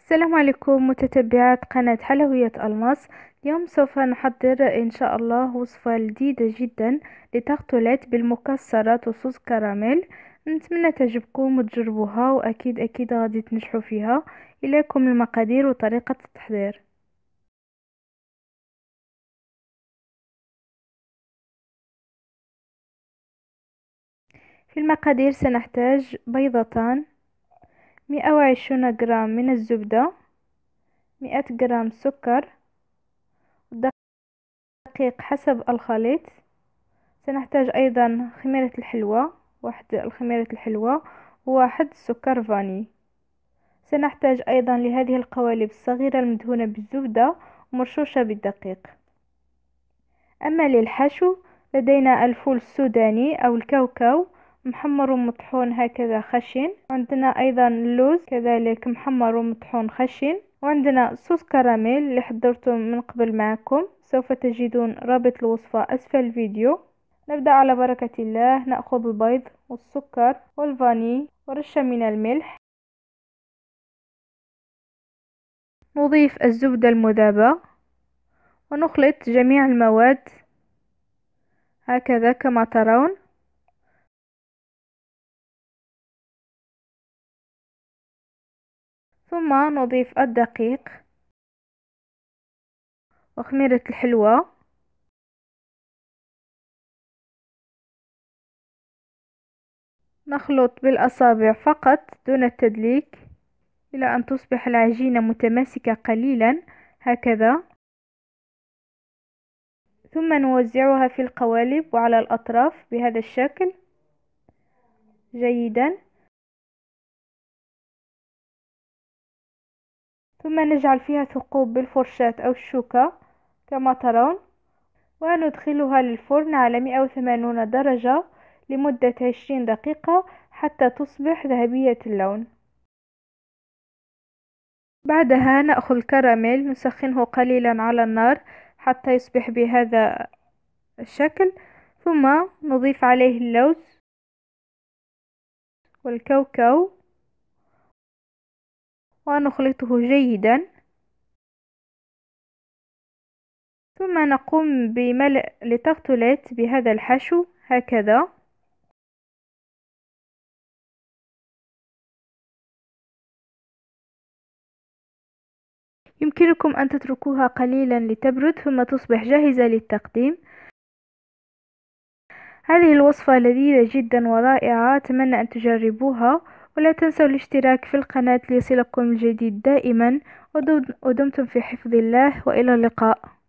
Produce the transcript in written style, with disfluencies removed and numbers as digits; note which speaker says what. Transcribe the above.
Speaker 1: السلام عليكم متتبعات قناة حلويات ألماس. اليوم سوف نحضر إن شاء الله وصفة جديدة جدا لتغطولات بالمكسرات وصوص كراميل. نتمنى تعجبكم وتجربوها، وأكيد أكيد غادي تنجحوا فيها. إليكم المقادير وطريقة التحضير. في المقادير سنحتاج بيضتان، 120 جرام من الزبدة، 100 جرام سكر، دقيق حسب الخليط. سنحتاج أيضا خميرة الحلوى، واحد الخميرة الحلوى وواحد سكر فاني. سنحتاج أيضا لهذه القوالب الصغيرة المدهونة بالزبدة ومرشوشة بالدقيق. أما للحشو لدينا الفول السوداني أو الكاوكاو محمر ومطحون هكذا خشن، وعندنا أيضا اللوز كذلك محمر ومطحون خشن، وعندنا صوص كراميل اللي حضرته من قبل معكم. سوف تجدون رابط الوصفة أسفل الفيديو. نبدأ على بركة الله. نأخذ البيض والسكر والفاني ورشة من الملح. نضيف الزبدة المذابة ونخلط جميع المواد هكذا كما ترون. ثم نضيف الدقيق وخميرة الحلوى نخلط بالأصابع فقط دون التدليك إلى أن تصبح العجينة متماسكة قليلا هكذا. ثم نوزعها في القوالب وعلى الأطراف بهذا الشكل جيدا. ثم نجعل فيها ثقوب بالفرشاة أو الشوكة كما ترون، وندخلها للفرن على 180 درجة لمدة 20 دقيقة حتى تصبح ذهبية اللون. بعدها نأخذ الكراميل نسخنه قليلا على النار حتى يصبح بهذا الشكل، ثم نضيف عليه اللوز والكاوكاو ونخلطه جيدا. ثم نقوم بملء لتغطولات بهذا الحشو هكذا. يمكنكم أن تتركوها قليلا لتبرد ثم تصبح جاهزة للتقديم. هذه الوصفة لذيذة جدا ورائعة، أتمنى أن تجربوها، ولا تنسوا الاشتراك في القناة ليصلكم الجديد دائما. ودمتم في حفظ الله، وإلى اللقاء.